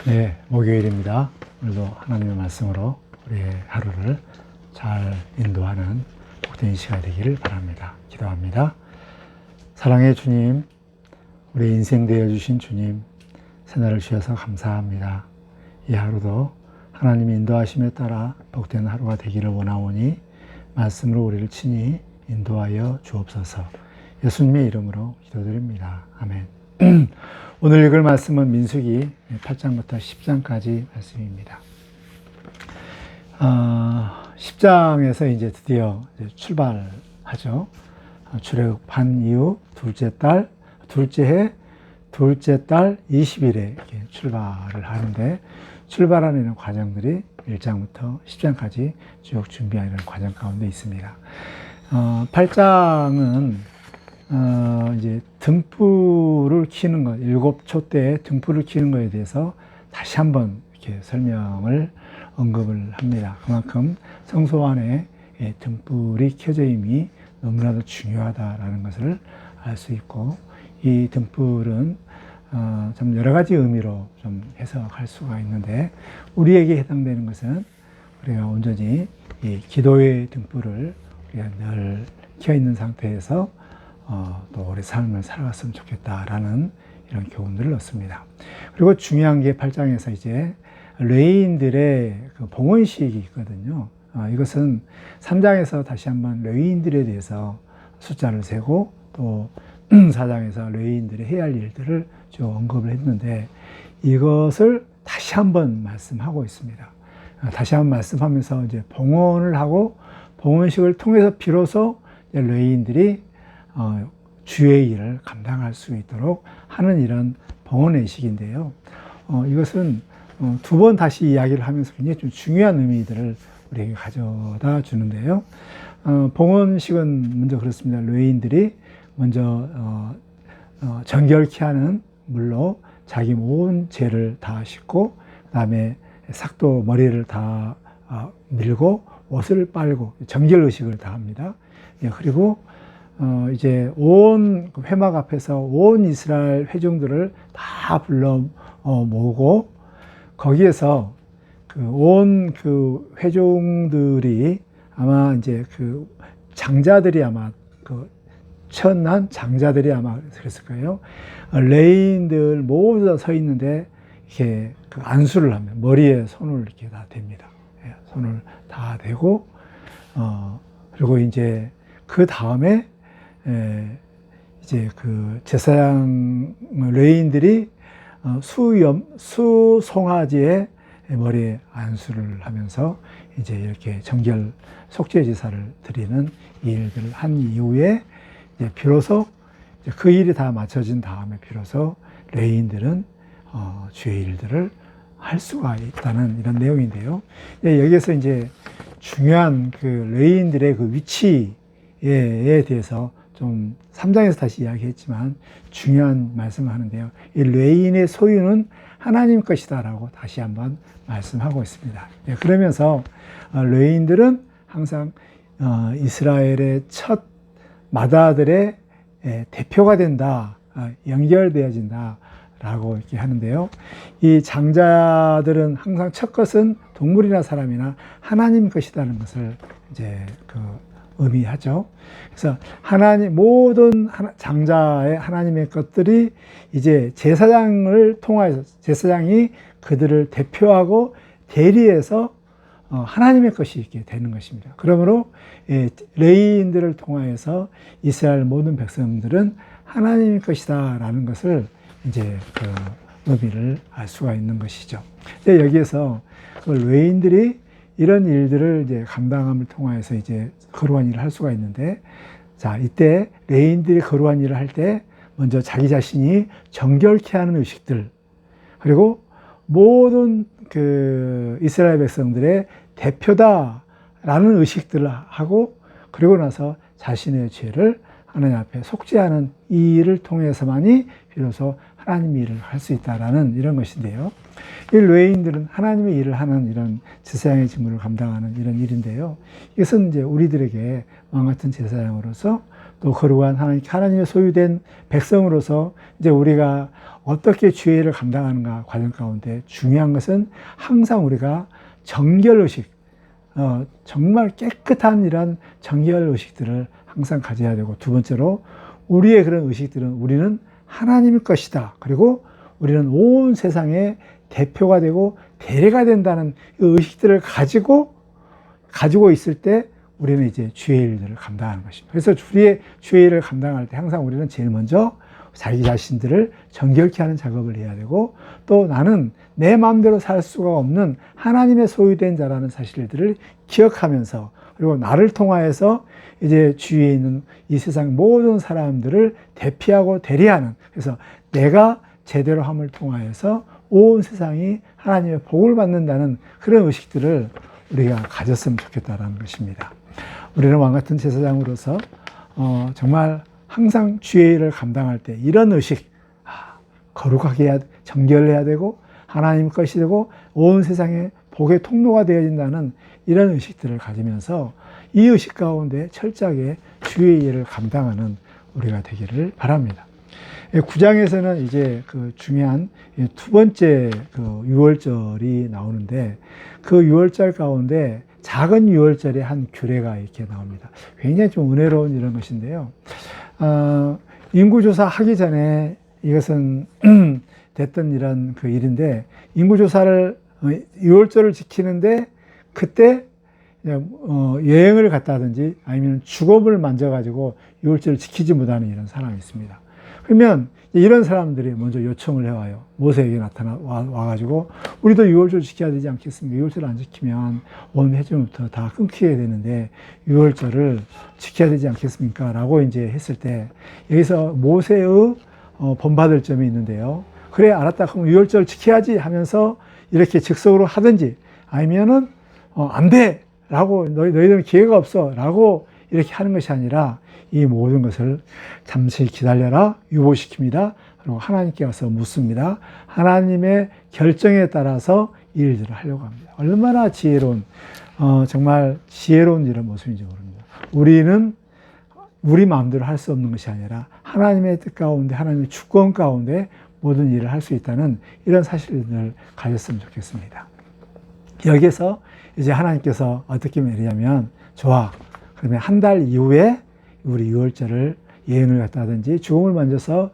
네, 목요일입니다. 오늘도 하나님의 말씀으로 우리의 하루를 잘 인도하는 복된 시간이 되기를 바랍니다. 기도합니다. 사랑의 주님, 우리 인생 되어주신 주님, 새날을 주셔서 감사합니다. 이 하루도 하나님의 인도하심에 따라 복된 하루가 되기를 원하오니 말씀으로 우리를 친히 인도하여 주옵소서. 예수님의 이름으로 기도드립니다. 아멘. 오늘 읽을 말씀은 민수기 8장부터 10장까지 말씀입니다. 10장에서 이제 드디어 출발하죠. 출애굽한 이후 둘째 해, 둘째 달 20일에 이렇게 출발을 하는데, 출발하는 과정들이 1장부터 10장까지 쭉 준비하는 과정 가운데 있습니다. 8장은 이제 등불을 켜는 것, 7초 때 등불을 켜는 것에 대해서 다시 한번 이렇게 언급을 합니다. 그만큼 성소 안에 등불이 켜져 임이 너무나도 중요하다라는 것을 알 수 있고, 이 등불은 좀 여러 가지 의미로 좀 해석할 수가 있는데, 우리에게 해당되는 것은 우리가 온전히 이 기도의 등불을 우리가 늘 켜 있는 상태에서 또 우리 삶을 살아갔으면 좋겠다라는 이런 교훈들을 얻습니다. 그리고 중요한 게 8장에서 이제 레위인들의 그 봉헌식이 있거든요. 이것은 3장에서 다시 한번 레위인들에 대해서 숫자를 세고, 또 4장에서 레위인들이 해야 할 일들을 쭉 언급을 했는데, 이것을 다시 한번 말씀하고 있습니다. 다시 한번 말씀하면서 이제 봉헌을 하고, 봉헌식을 통해서 비로소 레위인들이 주의 일을 감당할 수 있도록 하는 이런 봉헌의식인데요. 이것은 두 번 다시 이야기를 하면서 굉장히 좀 중요한 의미들을 우리에게 가져다 주는데요. 봉헌식은 먼저 그렇습니다. 레위인들이 먼저 정결케 하는 물로 자기 모든 죄를 다 씻고, 그 다음에 삭도 머리를 다 밀고 옷을 빨고 정결의식을 다 합니다. 그리고 이제 온 회막 앞에서 온 이스라엘 회중들을 다 불러 모으고, 거기에서 온 그 회중들이 아마 이제 그 장자들이 아마 첫난 장자들이 아마 그랬을 거예요. 레위인들 모두 다 서 있는데 이렇게 그 안수를 하면 머리에 손을 이렇게 다 댑니다. 손을 다 대고, 그리고 이제 그 다음에 이제 그 제사장 레위인들이 수송아지의 머리에 안수를 하면서 이제 이렇게 정결 속죄 제사를 드리는 이 일들을 한 이후에 이제 비로소 이제 그 일이 다 마쳐진 다음에 비로소 레위인들은 주의 일들을 할 수가 있다는 이런 내용인데요. 여기에서 이제 중요한 그 레위인들의 그 위치에 대해서 좀 3장에서 다시 이야기했지만 중요한 말씀을 하는데요. 이 레위인의 소유는 하나님 것이다라고 다시 한번 말씀하고 있습니다. 그러면서 레위인들은 항상 이스라엘의 첫 마다들의 대표가 된다, 연결되어진다 라고 이렇게 하는데요. 이 장자들은 항상 첫 것은 동물이나 사람이나 하나님 것이라는 것을 이제 의미하죠. 그래서 모든 장자의 하나님의 것들이 이제 제사장을 통하여서 제사장이 그들을 대표하고 대리해서 하나님의 것이 있게 되는 것입니다. 그러므로 레위인들을 통하여서 이스라엘 모든 백성들은 하나님의 것이다라는 것을 이제 의미를 알 수가 있는 것이죠. 여기에서 레위인들이 이런 일들을 이제 감당함을 통하여서 이제 거룩한 일을 할 수가 있는데, 자, 이때 레위인들이 거룩한 일을 할 때 먼저 자기 자신이 정결케 하는 의식들, 그리고 모든 그 이스라엘 백성들의 대표다라는 의식들을 하고, 그리고 나서 자신의 죄를 하나님 앞에 속죄하는 이 일을 통해서만이 비로소 하나님의 일을 할 수 있다라는 이런 것인데요. 이 레위인들은 하나님의 일을 하는 이런 제사장의 직무를 감당하는 이런 일인데요. 이것은 이제 우리들에게 왕 같은 제사장으로서 또 거룩한 하나님의 소유된 백성으로서 이제 우리가 어떻게 주의를 감당하는가 과정 가운데 중요한 것은 항상 우리가 정결의식, 정말 깨끗한 이런 정결의식들을 항상 가져야 되고, 두 번째로 우리의 그런 의식들은 우리는 하나님의 것이다. 그리고 우리는 온 세상의 대표가 되고 대례가 된다는 의식들을 가지고 있을 때 우리는 이제 주의 일들을 감당하는 것입니다. 그래서 우리의 주의 일을 감당할 때 항상 우리는 제일 먼저 자기 자신들을 정결케 하는 작업을 해야 되고, 또 나는 내 마음대로 살 수가 없는 하나님의 소유된 자라는 사실들을 기억하면서, 그리고 나를 통하여서 이제 주위에 있는 이 세상 모든 사람들을 대피하고 대리하는, 그래서 내가 제대로 함을 통하여서 온 세상이 하나님의 복을 받는다는 그런 의식들을 우리가 가졌으면 좋겠다라는 것입니다. 우리는 왕같은 제사장으로서 정말 항상 주의 일을 감당할 때 이런 의식, 거룩하게 해야, 정결해야 되고 하나님 것이 되고 온 세상에 복의 통로가 되어진다는 이런 의식들을 가지면서 이 의식 가운데 철저하게 주의 일을 감당하는 우리가 되기를 바랍니다. 9장에서는 이제 그 중요한 두 번째 그 유월절이 나오는데, 그 유월절 가운데 작은 유월절의 한 규례가 이렇게 나옵니다. 굉장히 좀 은혜로운 이런 것인데요. 인구조사 하기 전에 이것은 됐던 이런 그 일인데, 인구조사를 유월절을 지키는데 그때 여행을 갔다든지 아니면 주검을 만져가지고 유월절을 지키지 못하는 이런 사람이 있습니다. 그러면 이런 사람들이 먼저 요청을 해와요. 모세에게 와가지고 우리도 유월절 지켜야 되지 않겠습니까? 유월절 안 지키면 온 회중부터 다 끊기게 되는데 유월절을 지켜야 되지 않겠습니까? 라고 이제 했을 때 여기서 모세의 본받을 점이 있는데요. 그래, 알았다. 그럼 유월절 지켜야지 하면서 이렇게 즉석으로 하든지, 아니면은 안 돼! 라고, 너희들은 기회가 없어! 라고 이렇게 하는 것이 아니라 이 모든 것을 잠시 기다려라, 유보시킵니다. 그리고 하나님께 와서 묻습니다. 하나님의 결정에 따라서 일들을 하려고 합니다. 얼마나 지혜로운, 정말 지혜로운 이런 모습인지 모릅니다. 우리는 우리 마음대로 할 수 없는 것이 아니라 하나님의 뜻 가운데, 하나님의 주권 가운데 모든 일을 할 수 있다는 이런 사실을 가졌으면 좋겠습니다. 여기에서 이제 하나님께서 어떻게 말하냐면, 좋아, 그러면 한 달 이후에 우리 유월절을 여행을 갔다든지 죽음을 만져서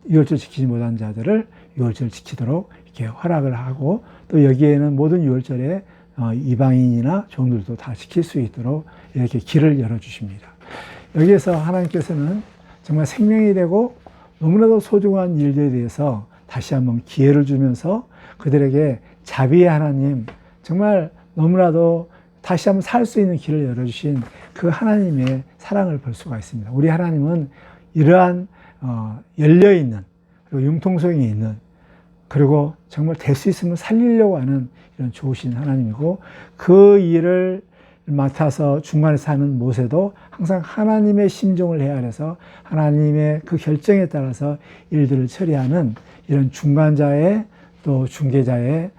유월절 지키지 못한 자들을 유월절 지키도록 이렇게 허락을 하고, 또 여기에는 모든 유월절에 이방인이나 종들도 다 지킬 수 있도록 이렇게 길을 열어주십니다. 여기에서 하나님께서는 정말 생명이 되고 너무나도 소중한 일들에 대해서 다시 한번 기회를 주면서 그들에게 자비의 하나님, 정말 너무나도 다시 한번 살 수 있는 길을 열어주신 그 하나님의 사랑을 볼 수가 있습니다. 우리 하나님은 이러한 열려있는, 그리고 융통성이 있는, 그리고 정말 될 수 있으면 살리려고 하는 이런 좋으신 하나님이고, 그 일을 맡아서 중간에서 하는 모세도 항상 하나님의 심정을 헤아려서 하나님의 그 결정에 따라서 일들을 처리하는 이런 중간자의, 또 중개자의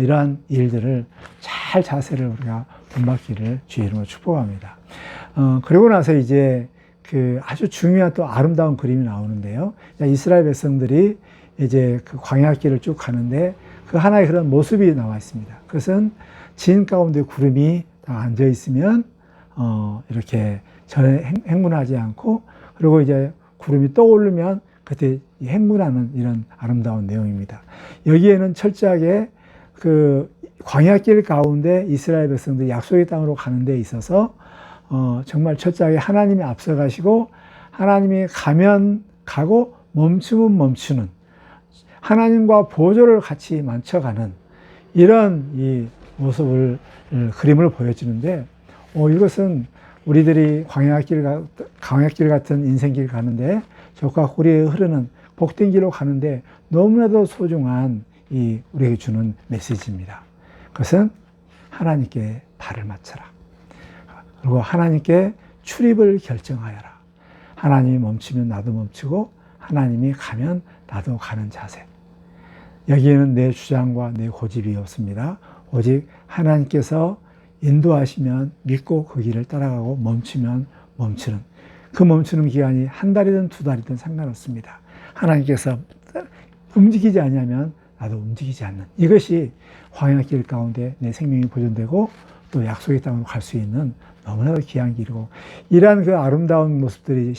이러한 일들을 잘 자세를 우리가 본받기를 주의 이름으로 축복합니다. 그리고 나서 이제 그 아주 중요한 또 아름다운 그림이 나오는데요. 이스라엘 백성들이 이제 그 광야길을 쭉 가는데 그 하나의 그런 모습이 나와 있습니다. 그것은 진 가운데 구름이 다 앉아 있으면 이렇게 전에 행문하지 않고, 그리고 이제 구름이 떠오르면 그때 행문하는 이런 아름다운 내용입니다. 여기에는 철저하게 그 광야길 가운데 이스라엘 백성들이 약속의 땅으로 가는 데 있어서 정말 철저하게 하나님이 앞서가시고, 하나님이 가면 가고 멈추면 멈추는, 하나님과 보조를 같이 맞춰가는 이런 이 모습을, 그림을 보여주는데, 이것은 우리들이 광야길 같은 인생길 가는데, 적과 꿀이 흐르는 복된 길로 가는데 너무나도 소중한 이 우리에게 주는 메시지입니다. 그것은 하나님께 발을 맞춰라. 그리고 하나님께 출입을 결정하여라. 하나님이 멈추면 나도 멈추고, 하나님이 가면 나도 가는 자세. 여기에는 내 주장과 내 고집이 없습니다. 오직 하나님께서 인도하시면 믿고 그 길을 따라가고, 멈추면 멈추는, 그 멈추는 기간이 한 달이든 두 달이든 상관없습니다. 하나님께서 움직이지 않으면 나도 움직이지 않는, 이것이 광야길 가운데 내 생명이 보존되고 또 약속의 땅으로 갈 수 있는 너무나도 귀한 길이고, 이러한 그 아름다운 모습들이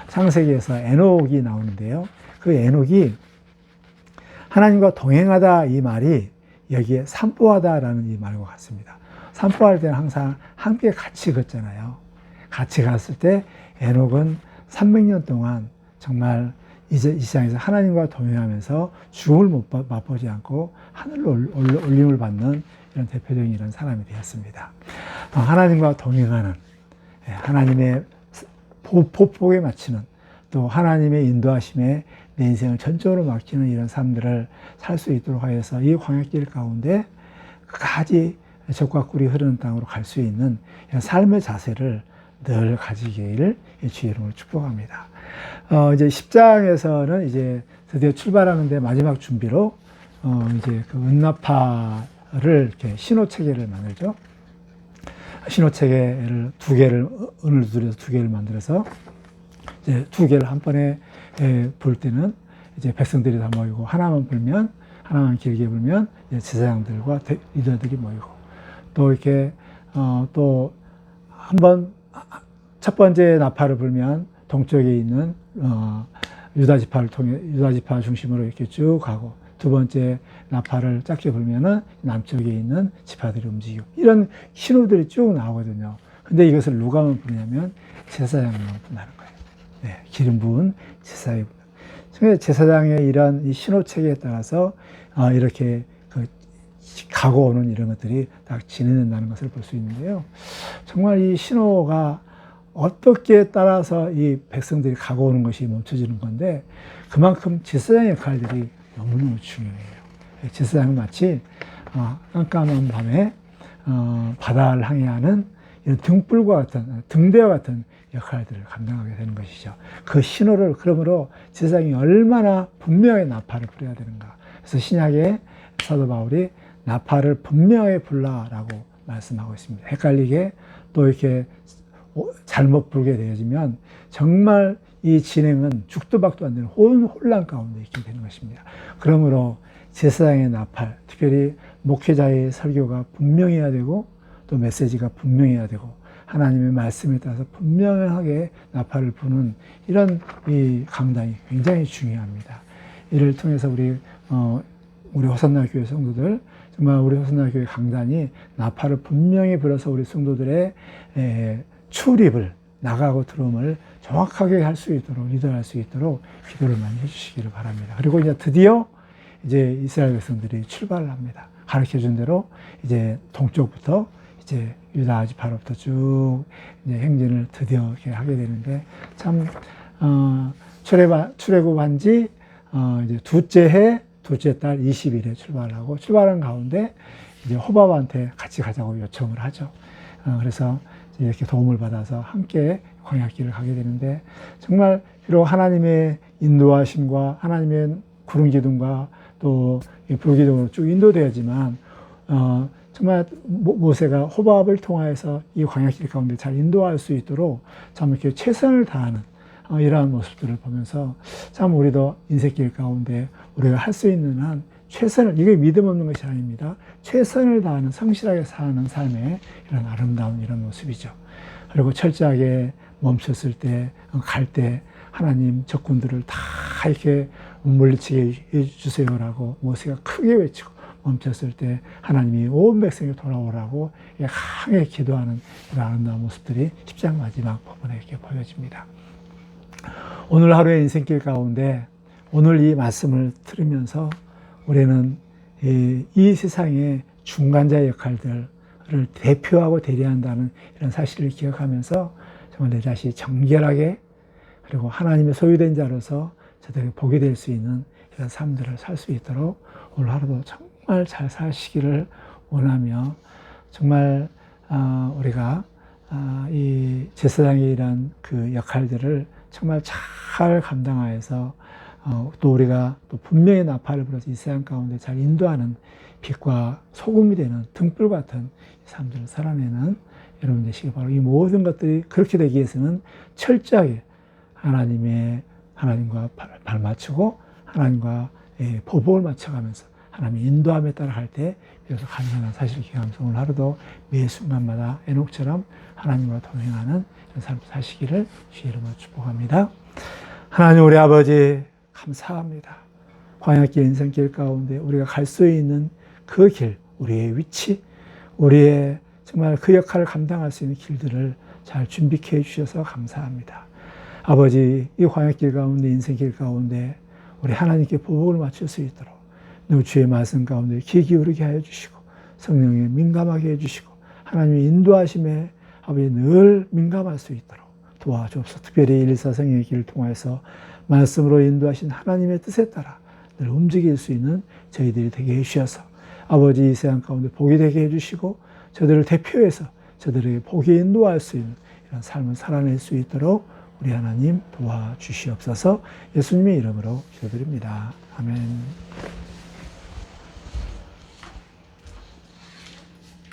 창세기에서 에녹이 나오는데요. 그 에녹이 하나님과 동행하다 이 말이 여기에 산보하다라는 이 말과 같습니다. 산보할 때는 항상 함께 같이 걷잖아요. 같이 갔을 때 에녹은 300년 동안 정말 이제 이 세상에서 하나님과 동행하면서 죽음을 맛보지 않고 하늘로 올림을 받는 이런 대표적인 이런 사람이 되었습니다. 하나님과 동행하는, 하나님의 보폭에 맞추는, 또 하나님의 인도하심에 내 인생을 전적으로 맡기는 이런 삶들을 살 수 있도록 하여서 이 광야길 가운데 끝까지 젖과 꿀이 흐르는 땅으로 갈 수 있는 이런 삶의 자세를 늘 가지기를 주의 이름으로 축복합니다. 이제 10장에서는 이제 드디어 출발하는데 마지막 준비로 이제 그 은나파를 이렇게 신호체계를 만들죠. 신호체계를 두 개를, 은을 두드려서 두 개를 만들어서 이제 두 개를 한 번에 불 때는 이제 백성들이 다 모이고, 하나만 불면, 하나만 길게 불면 이제 제사장들과 리더들이 모이고, 또 이렇게 또 한 번 첫 번째 나팔을 불면 동쪽에 있는 유다 지파를 통해 유다 지파 중심으로 이렇게 쭉 가고, 두 번째 나팔을 작게 불면은 남쪽에 있는 지파들이 움직이고, 이런 신호들이 쭉 나오거든요. 근데 이것을 누가만 부르냐면 제사장만 분하는 거예요. 네, 기름 부은 제사장이 분다. 제사장의 이런 이 신호 체계에 따라서 이렇게 그 가고 오는 이런 것들이 딱 진행된다는 것을 볼 수 있는데요. 정말 이 신호가 어떻게 따라서 이 백성들이 가고 오는 것이 멈춰지는 건데, 그만큼 제사장의 역할들이 너무너무 중요해요. 제사장은 마치 깜깜한 밤에 바다를 항해하는 이런 등불과 같은, 등대와 같은 역할들을 감당하게 되는 것이죠. 그 신호를, 그러므로 제사장이 얼마나 분명하게 나팔을 불어야 되는가. 그래서 신약에 사도 바울이 나팔을 분명하게 불라라고 말씀하고 있습니다. 헷갈리게 또 이렇게 잘못 부르게 되어지면 정말 이 진행은 죽도 박도 안 되는 혼란 가운데 있게 되는 것입니다. 그러므로 제사장의 나팔, 특별히 목회자의 설교가 분명해야 되고, 또 메시지가 분명해야 되고, 하나님의 말씀에 따라서 분명하게 나팔을 부는 이런 이 강단이 굉장히 중요합니다. 이를 통해서 우리 호산나 교회 성도들, 정말 우리 호산나 교회 강단이 나팔을 분명히 불어서 우리 성도들의 출입을, 나가고 들어옴을 정확하게 할 수 있도록, 리더할 수 있도록 기도를 많이 해주시기를 바랍니다. 그리고 이제 드디어 이제 이스라엘 백성들이 출발을 합니다. 가르쳐 준 대로 이제 동쪽부터 이제 유다 지파로부터 쭉 이제 행진을 드디어 이렇게 하게 되는데, 참 출애굽한 지 이제 둘째 해 둘째 달 20일에 출발하고, 출발한 가운데 이제 호밥한테 같이 가자고 요청을 하죠. 그래서 이렇게 도움을 받아서 함께 광야길을 가게 되는데, 정말 비록 하나님의 인도하심과 하나님의 구름 기둥과 또 불 기둥으로 쭉 인도되었지만, 정말 모세가 호밥을 통하여서 이 광야길 가운데 잘 인도할 수 있도록 참 이렇게 최선을 다하는 이러한 모습들을 보면서, 참 우리도 인생길 가운데 우리가 할 수 있는 한 최선을, 이게 믿음 없는 것이 아닙니다. 최선을 다하는, 성실하게 사는 삶의 이런 아름다운 이런 모습이죠. 그리고 철저하게 멈췄을 때, 갈 때 하나님 적군들을 다 이렇게 물리치게 해주세요라고 모세가 크게 외치고, 멈췄을 때 하나님이 온 백성이 돌아오라고 강하게 기도하는 이런 아름다운 모습들이 10장 마지막 부분에 이렇게 보여집니다. 오늘 하루의 인생길 가운데 오늘 이 말씀을 들으면서 우리는 이 세상의 중간자의 역할들을 대표하고 대리한다는 이런 사실을 기억하면서 정말 내 자신이 정결하게, 그리고 하나님의 소유된 자로서 저들에게 복이 될 수 있는 이런 삶들을 살 수 있도록 오늘 하루도 정말 잘 사시기를 원하며, 정말 우리가 이 제사장의 이런 그 역할들을 정말 잘 감당하여서 또 우리가 또 분명히 나팔을 불어서 이 세상 가운데 잘 인도하는 빛과 소금이 되는 등불 같은 삶들을 살아내는 여러분 되시기 바라고, 이 모든 것들이 그렇게 되기 위해서는 철저하게 하나님과 발맞추고 하나님과 보복을 맞춰가면서 하나님의 인도함에 따라 할 때 비로소 가능한 사실 경험성을 하루도 매 순간마다 에녹처럼 하나님과 동행하는 이런 삶을 사시기를 주의 이름으로 축복합니다. 하나님 우리 아버지 감사합니다. 광야길 인생길 가운데 우리가 갈 수 있는 그 길, 우리의 위치, 우리의 정말 그 역할을 감당할 수 있는 길들을 잘 준비케 해주셔서 감사합니다. 아버지, 이 광야길 가운데, 인생길 가운데 우리 하나님께 보복을 맞출 수 있도록 늘 주의 말씀 가운데 귀 기울이게 하여 주시고 성령에 민감하게 해주시고 하나님의 인도하심에 아버지 늘 민감할 수 있도록 도와주옵소서. 특별히 일사성의 길을 통해서 말씀으로 인도하신 하나님의 뜻에 따라 늘 움직일 수 있는 저희들이 되게 해주셔서 아버지 이 세상 가운데 복이 되게 해주시고 저들을 대표해서 저들에게 복이 인도할 수 있는 이런 삶을 살아낼 수 있도록 우리 하나님 도와주시옵소서. 예수님의 이름으로 기도드립니다. 아멘.